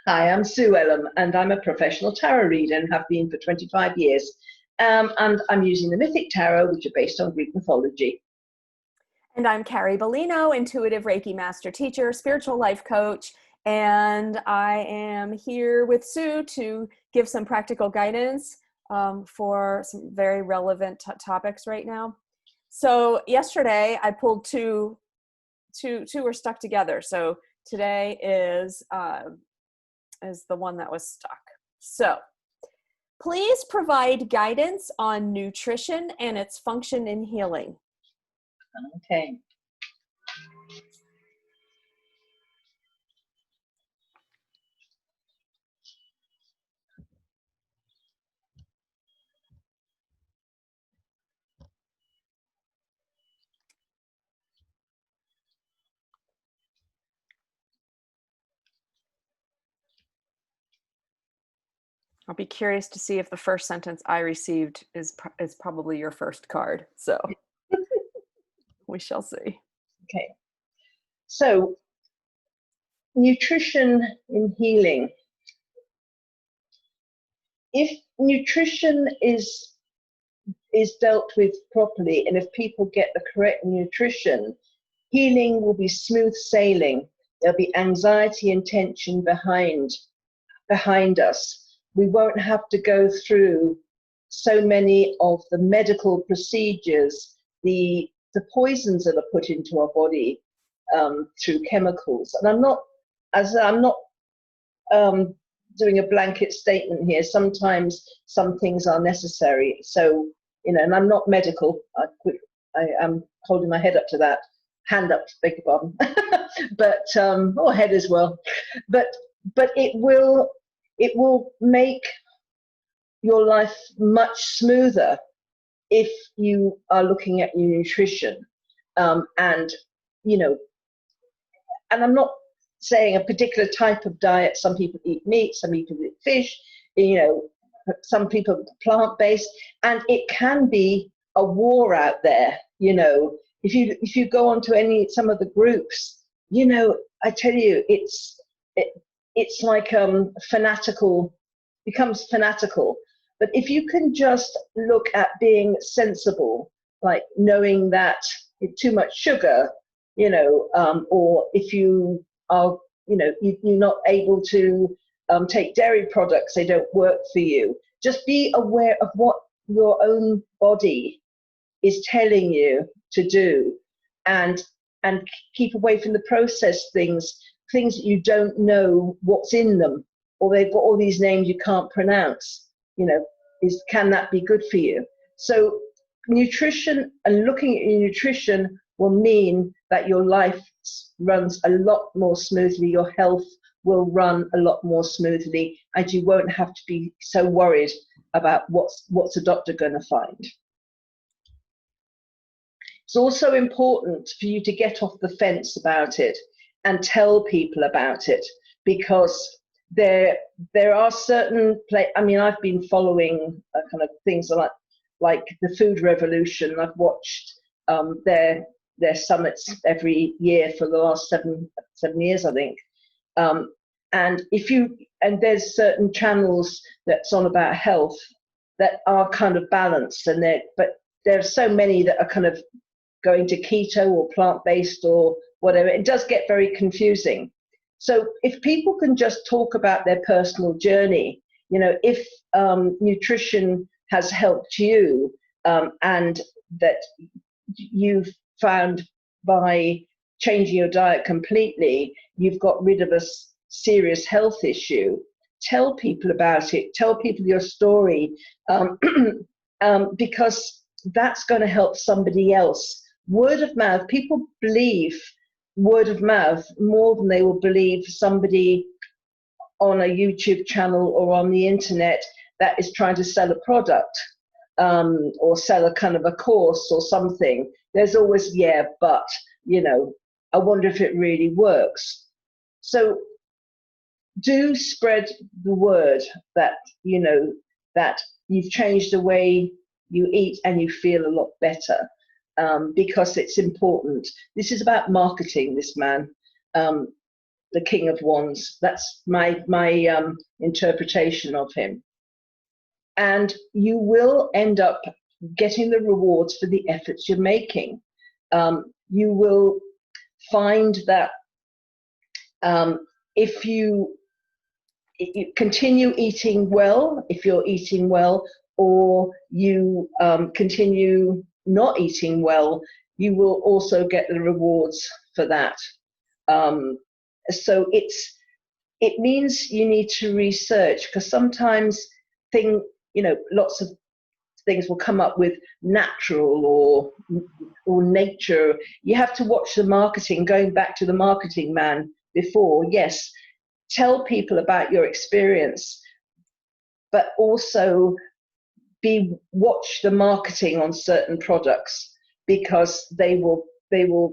Hi, I'm Sue Ellam, and I'm a professional tarot reader and have been for 25 years. And I'm using the Mythic Tarot, which are based on Greek mythology. And I'm Carrie Beleno, intuitive Reiki master teacher, spiritual life coach, and I am here with Sue to give some practical guidance for some very relevant topics right now. So yesterday I pulled two were stuck together. So today is the one that was stuck. So please provide guidance on nutrition and its function in healing. Okay. I'll be curious to see if the first sentence I received is probably your first card. So we shall see. Okay. So, nutrition in healing. If nutrition is dealt with properly, and if people get the correct nutrition, healing will be smooth sailing. There'll be anxiety and tension behind us. We won't have to go through so many of the medical procedures, the poisons that are put into our body through chemicals. And I'm not doing a blanket statement here. Sometimes some things are necessary. So, and I'm not medical. I am holding my head up to that. Hand up, beg your pardon. But, or head as well. But it will make your life much smoother if you are looking at your nutrition. And I'm not saying a particular type of diet. Some people eat meat, some people eat fish, some people plant-based, and it can be a war out there. If you go onto some of the groups, I tell you, it's like becomes fanatical. But if you can just look at being sensible, like knowing that too much sugar, or if you are, you're not able to take dairy products, they don't work for you. Just be aware of what your own body is telling you to do, and keep away from the processed things that you don't know what's in them, or they've got all these names you can't pronounce. Can that be good for you? So nutrition, and looking at your nutrition, will mean that your life runs a lot more smoothly, your health will run a lot more smoothly, and you won't have to be so worried about what's a doctor going to find. It's also important for you to get off the fence about it and tell people about it, because there are certain I've been following kind of things like the Food Revolution. I've watched their summits every year for the last seven years, I think. And there's certain channels that's on about health that are kind of balanced, but there are so many that are kind of going to keto or plant-based or whatever. It does get very confusing. So if people can just talk about their personal journey, if nutrition has helped you, and that you've found by changing your diet completely, you've got rid of a serious health issue, tell people about it, tell people your story, because that's going to help somebody else. Word of mouth, people believe word of mouth more than they will believe somebody on a YouTube channel or on the internet that is trying to sell a product, or sell a kind of a course or something. There's always, but I wonder if it really works. So do spread the word that that you've changed the way you eat and you feel a lot better, because it's important. This is about marketing, this man. the King of Wands. That's my interpretation of him. And you will end up getting the rewards for the efforts you're making. You will find that if you continue eating well, if you're eating well, or you continue not eating well, you will also get the rewards for that. So it means you need to research, because sometimes lots of things will come up with natural or nature. You have to watch the marketing. Going back to the marketing man before, yes, tell people about your experience, but also watch the marketing on certain products, because they will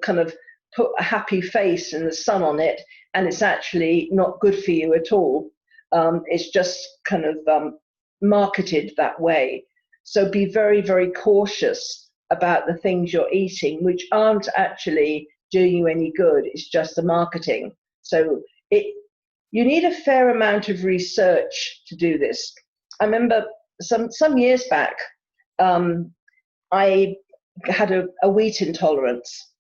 kind of put a happy face and the sun on it, and it's actually not good for you at all. It's just kind of marketed that way. So be very, very cautious about the things you're eating, which aren't actually doing you any good. It's just the marketing. So you need a fair amount of research to do this. I remember some years back, I had a wheat intolerance,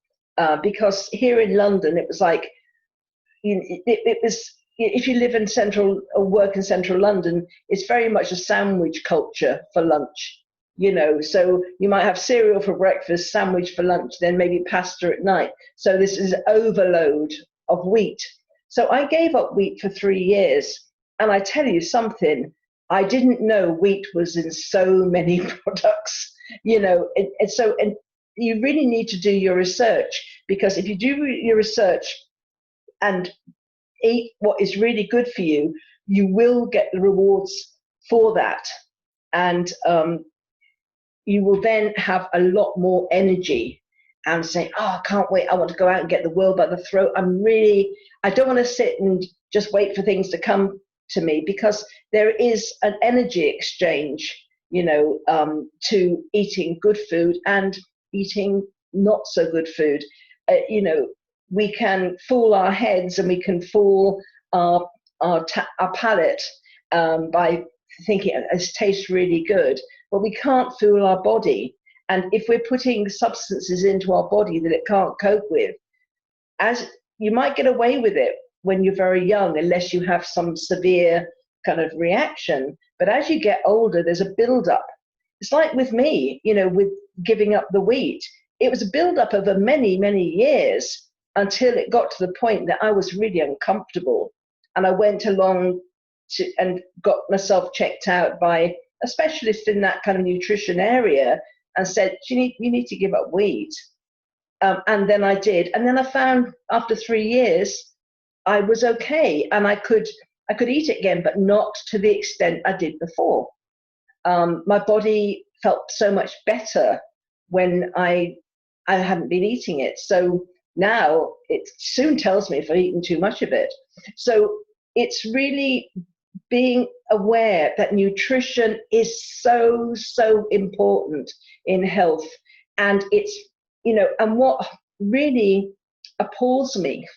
because here in London, it was like, it was, if you live in central or work in central London, it's very much a sandwich culture for lunch, so you might have cereal for breakfast, sandwich for lunch, then maybe pasta at night. So this is overload of wheat. So I gave up wheat for 3 years, and I tell you something, I didn't know wheat was in so many products, and you really need to do your research, because if you do your research and eat what is really good for you, you will get the rewards for that. And you will then have a lot more energy and say, oh, I can't wait. I want to go out and get the world by the throat. I don't want to sit and just wait for things to come to me, because there is an energy exchange, to eating good food and eating not so good food. We can fool our heads and we can fool our palate by thinking it tastes really good, but we can't fool our body. And if we're putting substances into our body that it can't cope with, as you might get away with it when you're very young, unless you have some severe kind of reaction. But as you get older, there's a build-up. It's like with me, with giving up the wheat. It was a build-up over many, many years until it got to the point that I was really uncomfortable. And I went along and got myself checked out by a specialist in that kind of nutrition area, and said, you need to give up wheat. And then I did. And then I found after 3 years, I was okay. And I could eat it again, but not to the extent I did before. My body felt so much better when I hadn't been eating it. So now it soon tells me if I've eaten too much of it. So it's really being aware that nutrition is so, so important in health. And it's, and what really appalls me,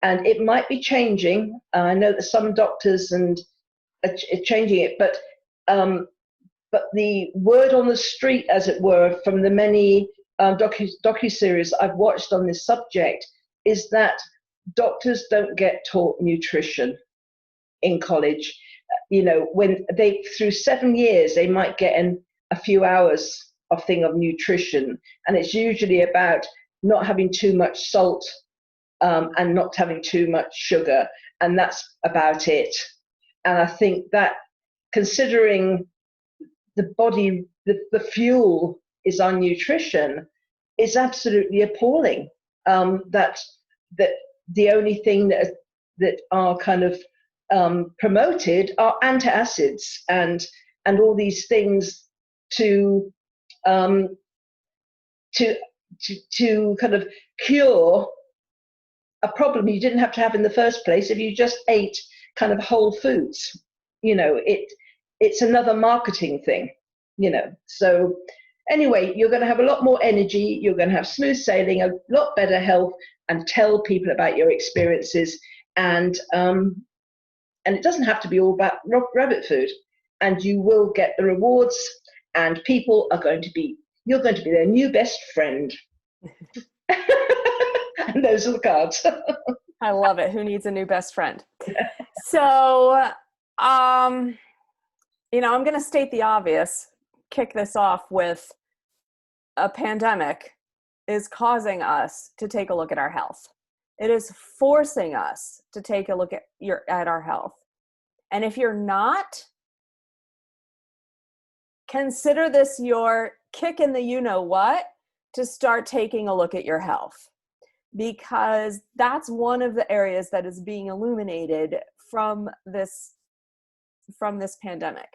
and it might be changing, I know that some doctors are changing it, but the word on the street, as it were, from the many docuseries I've watched on this subject, is that doctors don't get taught nutrition in college. When through 7 years, they might get in a few hours of nutrition, and it's usually about not having too much salt and not having too much sugar, and that's about it. And I think that, considering the body, the fuel is our nutrition, is absolutely appalling. That the only thing that are kind of promoted are antacids and all these things to kind of cure a problem you didn't have to have in the first place if you just ate kind of whole foods. It's another marketing thing, So anyway, you're going to have a lot more energy, you're going to have smooth sailing, a lot better health, and tell people about your experiences. and it doesn't have to be all about rabbit food, and you will get the rewards, and people are going to be, you're going to be their new best friend. And those are the cards. I love it. Who needs a new best friend? So, I'm going to state the obvious, kick this off with a pandemic is causing us to take a look at our health. It is forcing us to take a look at our health. And if you're not, consider this your kick in the you-know-what to start taking a look at your health, because that's one of the areas that is being illuminated from this pandemic.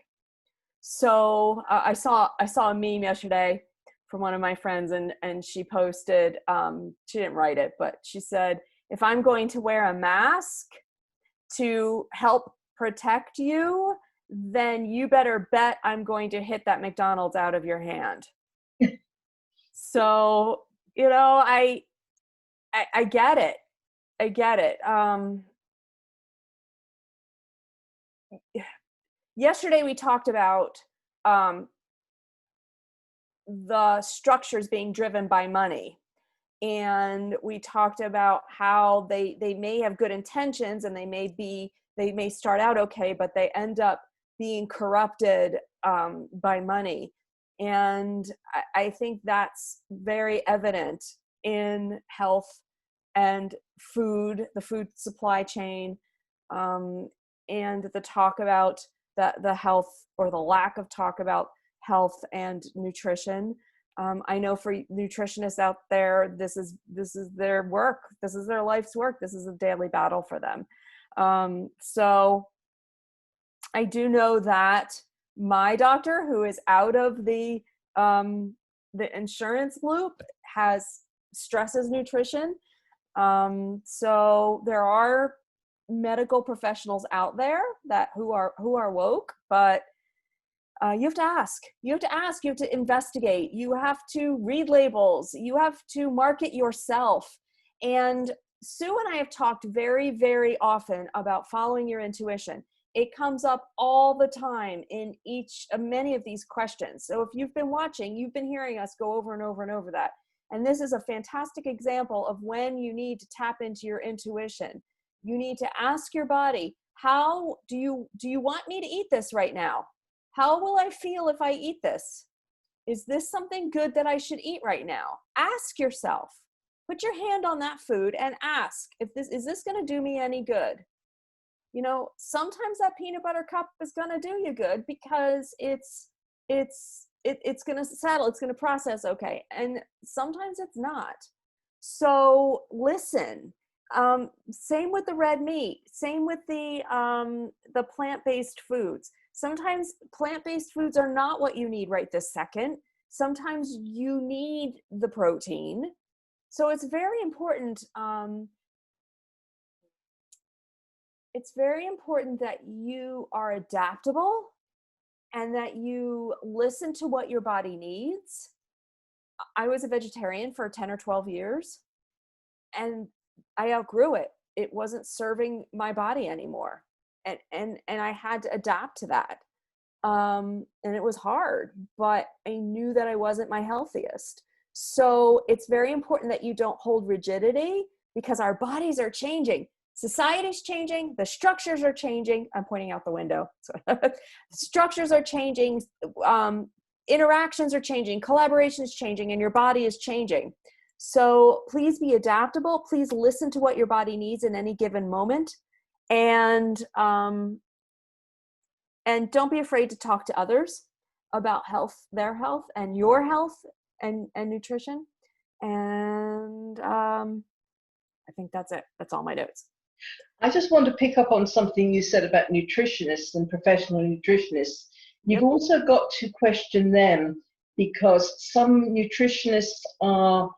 So I saw a meme yesterday from one of my friends, and she posted, she didn't write it, but she said, if I'm going to wear a mask to help protect you, then you better bet I'm going to hit that McDonald's out of your hand. So, I get it. I get it. Yesterday we talked about the structures being driven by money. And we talked about how they may have good intentions, and they may start out okay, but they end up being corrupted by money. And I think that's very evident in health and food, the food supply chain, and the talk about the health, or the lack of talk about health and nutrition. I know for nutritionists out there, this is their work. This is their life's work. This is a daily battle for them. So I do know that my doctor, who is out of the insurance loop, stresses nutrition. So there are medical professionals out there who are woke, but you have to ask. You have to investigate. You have to read labels. You have to market yourself. And Sue and I have talked very, very often about following your intuition. It comes up all the time in many of these questions. So if you've been watching, you've been hearing us go over and over and over that. And this is a fantastic example of when you need to tap into your intuition. You need to ask your body, how do you want me to eat this right now? How will I feel if I eat this? Is this something good that I should eat right now? Ask yourself. Put your hand on that food and ask, is this going to do me any good? Sometimes that peanut butter cup is going to do you good because it's going to settle, it's going to process okay. And sometimes it's not. So listen. Same with the red meat. Same with the plant-based foods. Sometimes plant-based foods are not what you need right this second. Sometimes you need the protein. So it's very important. It's very important that you are adaptable and that you listen to what your body needs. I was a vegetarian for 10 or 12 years, and I outgrew it. It wasn't serving my body anymore. And I had to adapt to that. And it was hard, but I knew that I wasn't my healthiest. So it's very important that you don't hold rigidity, because our bodies are changing. Society's changing. The structures are changing. I'm pointing out the window. Structures are changing. Interactions are changing. Collaboration is changing, and your body is changing. So please be adaptable. Please listen to what your body needs in any given moment. And don't be afraid to talk to others about health, their health, and your health and nutrition. And I think that's it. That's all my notes. I just want to pick up on something you said about nutritionists and professional nutritionists. You've also got to question them, because some nutritionists are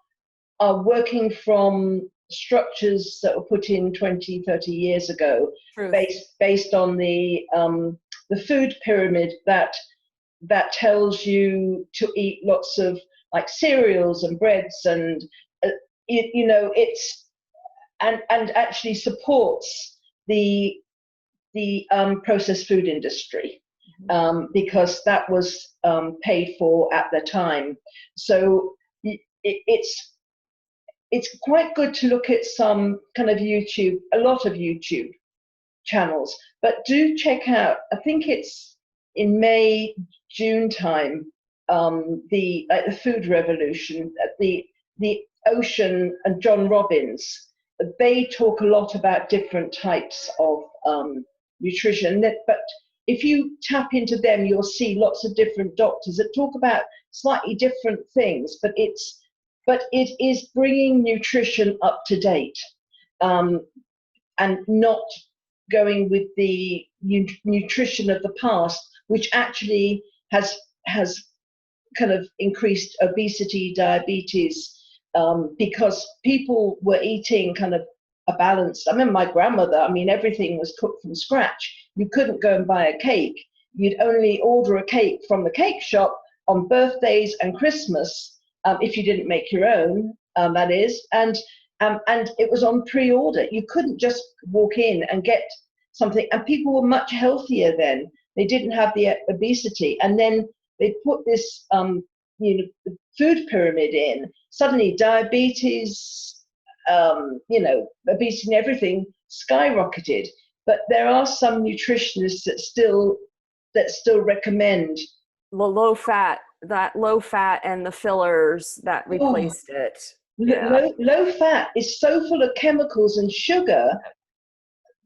working from structures that were put in 20, 30 years ago, based on the food pyramid that tells you to eat lots of like cereals and breads, and it's and actually supports the processed food industry, because that was paid for at the time. So it's quite good to look at some kind of a lot of YouTube channels, but do check out, I think it's in May, June time, the food revolution, the Ocean and John Robbins. They talk a lot about different types of nutrition, but if you tap into them, you'll see lots of different doctors that talk about slightly different things, but it is bringing nutrition up to date, and not going with the nutrition of the past, which actually has kind of increased obesity, diabetes, because people were eating kind of a balance. I remember my grandmother, I mean, everything was cooked from scratch. You couldn't go and buy a cake. You'd only order a cake from the cake shop on birthdays and Christmas, if you didn't make your own, that is. And it was on pre-order. You couldn't just walk in and get something. And people were much healthier then. They didn't have the obesity. And then they put this food pyramid in. Suddenly diabetes, obesity and everything skyrocketed. But there are some nutritionists that still recommend the low fat and the fillers that replaced it. Yeah. Low fat is so full of chemicals and sugar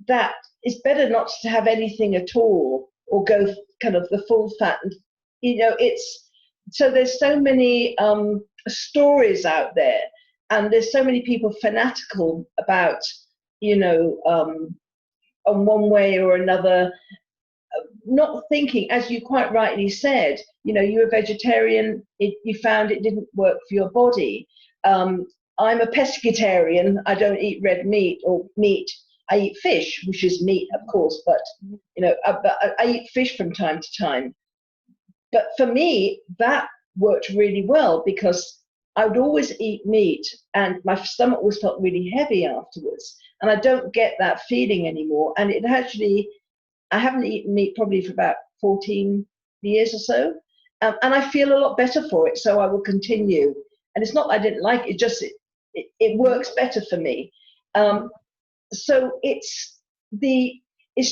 that it's better not to have anything at all, or go kind of the full fat. And, so there's so many stories out there, and there's so many people fanatical about, on one way or another, not thinking, as you quite rightly said, you're a vegetarian, you found it didn't work for your body. I'm a pescatarian. I don't eat red meat or meat. I eat fish, which is meat, of course, but I eat fish from time to time. But for me, that worked really well, because I would always eat meat and my stomach always felt really heavy afterwards. And I don't get that feeling anymore. And I haven't eaten meat probably for about 14 years or so. And I feel a lot better for it. So I will continue. And it's not that I didn't like it, just it works better for me. So it's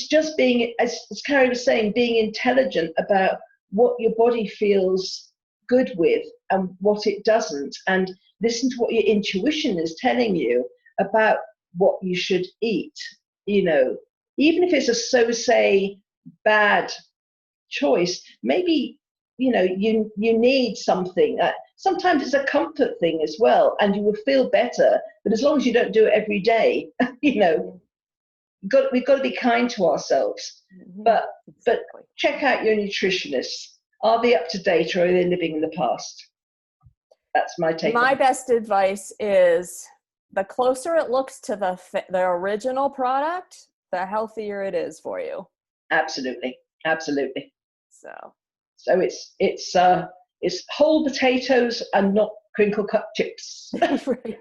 just being, as Carrie was saying, being intelligent about what your body feels good with and what it doesn't, and listen to what your intuition is telling you about what you should eat. Even if it's a so-say bad choice, maybe you need something. Sometimes it's a comfort thing as well, and you will feel better. But as long as you don't do it every day, we've got to be kind to ourselves. But check out your nutritionists. Are they up to date, or are they living in the past? That's my take. My best advice is, the closer it looks to the original product, the healthier it is for you. Absolutely. So it's whole potatoes and not crinkle cut chips. Right.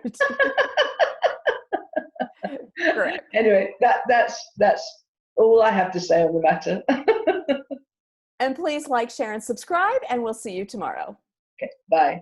Correct. Anyway, that's all I have to say on the matter. And please like, share, and subscribe, and we'll see you tomorrow. Okay, bye.